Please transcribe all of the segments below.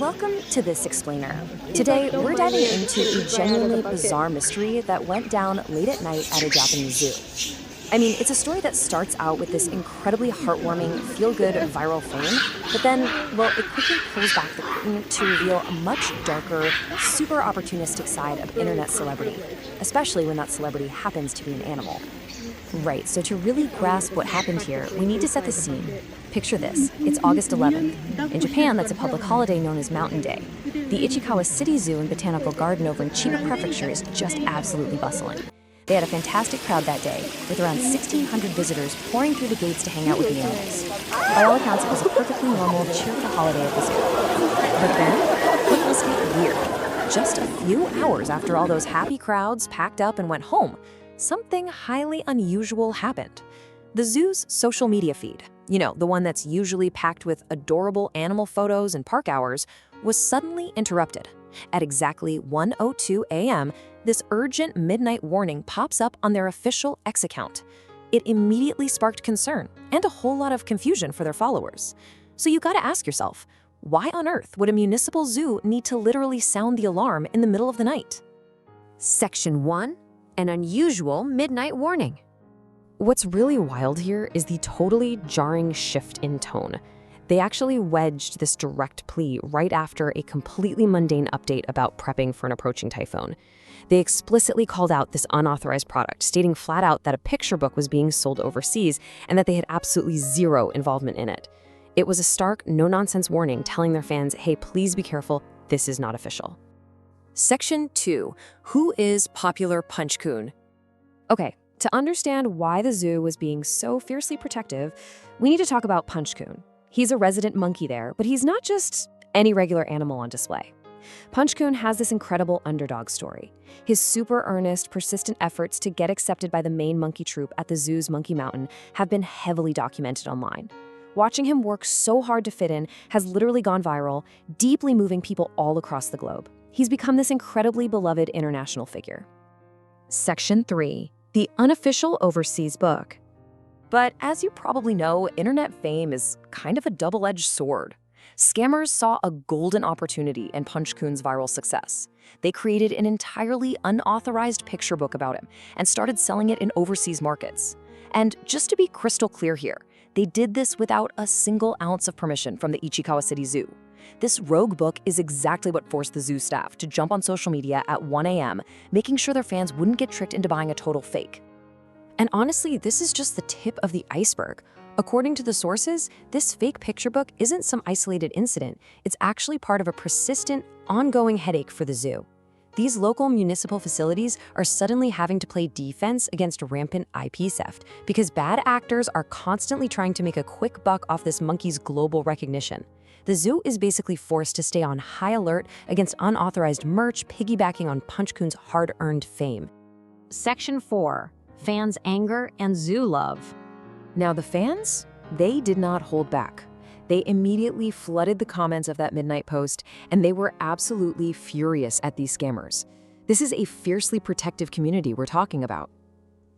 Welcome to This Explainer. Today, we're diving into a genuinely bizarre mystery that went down late at night at a Japanese zoo. I mean, it's a story that starts out with this incredibly heartwarming, feel-good viral fame, but then, well, it quickly pulls back the curtain to reveal a much darker, super opportunistic side of internet celebrity, especially when that celebrity happens to be an animal. Right, so to really grasp what happened here, we need to set the scene. Picture this, it's August 11th. In Japan, that's a public holiday known as Mountain Day. The Ichikawa City Zoo and Botanical Garden over in Chiba Prefecture is just absolutely bustling. They had a fantastic crowd that day, with around 1,600 visitors pouring through the gates to hang out with the animals. By all accounts, it was a perfectly normal, cheerful holiday at the zoo. But then, things get weird. Just a few hours after all those happy crowds packed up and went home, something highly unusual happened. The zoo's social media feed, the one that's usually packed with adorable animal photos and park hours, was suddenly interrupted. At exactly 1:02 a.m., this urgent midnight warning pops up on their official X account. It immediately sparked concern and a whole lot of confusion for their followers. So you gotta ask yourself, why on earth would a municipal zoo need to literally sound the alarm in the middle of the night? Section 1. An unusual midnight warning. What's really wild here is the totally jarring shift in tone. They actually wedged this direct plea right after a completely mundane update about prepping for an approaching typhoon. They explicitly called out this unauthorized product, stating flat out that a picture book was being sold overseas and that they had absolutely zero involvement in it. It was a stark, no-nonsense warning telling their fans, hey, please be careful, this is not official. Section 2. Who is popular Punch-kun? Okay, to understand why the zoo was being so fiercely protective, we need to talk about Punch-kun. He's a resident monkey there, but he's not just any regular animal on display. Punch-kun has this incredible underdog story. His super earnest, persistent efforts to get accepted by the main monkey troupe at the zoo's Monkey Mountain have been heavily documented online. Watching him work so hard to fit in has literally gone viral, deeply moving people all across the globe. He's become this incredibly beloved international figure. Section 3. The unofficial overseas book. But as you probably know, internet fame is kind of a double-edged sword. Scammers saw a golden opportunity in Punch-kun's viral success. They created an entirely unauthorized picture book about him and started selling it in overseas markets. And just to be crystal clear here, they did this without a single ounce of permission from the Ichikawa City Zoo. This rogue book is exactly what forced the zoo staff to jump on social media at 1 a.m., making sure their fans wouldn't get tricked into buying a total fake. And honestly, this is just the tip of the iceberg. According to the sources, this fake picture book isn't some isolated incident. It's actually part of a persistent, ongoing headache for the zoo. These local municipal facilities are suddenly having to play defense against rampant IP theft because bad actors are constantly trying to make a quick buck off this monkey's global recognition. The zoo is basically forced to stay on high alert against unauthorized merch piggybacking on Punch-kun's hard-earned fame. Section 4. Fans' anger and zoo love. Now the fans, they did not hold back. They immediately flooded the comments of that midnight post, and they were absolutely furious at these scammers. This is a fiercely protective community we're talking about.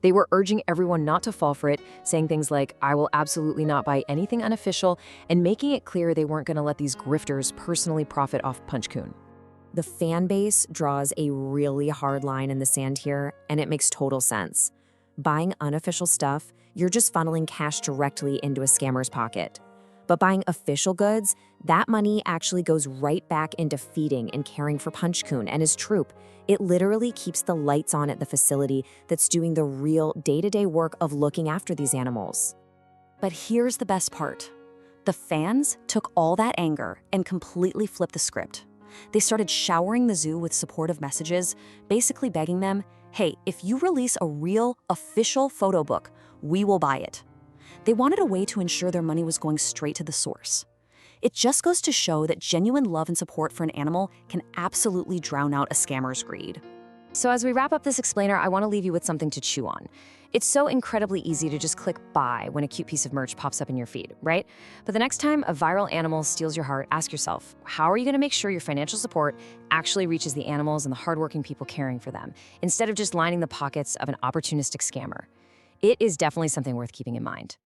They were urging everyone not to fall for it, saying things like, I will absolutely not buy anything unofficial, and making it clear they weren't going to let these grifters personally profit off Punch-kun. The fan base draws a really hard line in the sand here, and it makes total sense. Buying unofficial stuff, you're just funneling cash directly into a scammer's pocket. But buying official goods, that money actually goes right back into feeding and caring for Punch-kun and his troupe. It literally keeps the lights on at the facility that's doing the real day-to-day work of looking after these animals. But here's the best part. The fans took all that anger and completely flipped the script. They started showering the zoo with supportive messages, basically begging them, hey, if you release a real, official photo book, we will buy it. They wanted a way to ensure their money was going straight to the source. It just goes to show that genuine love and support for an animal can absolutely drown out a scammer's greed. So as we wrap up this explainer, I want to leave you with something to chew on. It's so incredibly easy to just click buy when a cute piece of merch pops up in your feed, right? But the next time a viral animal steals your heart, ask yourself, how are you going to make sure your financial support actually reaches the animals and the hardworking people caring for them, instead of just lining the pockets of an opportunistic scammer? It is definitely something worth keeping in mind.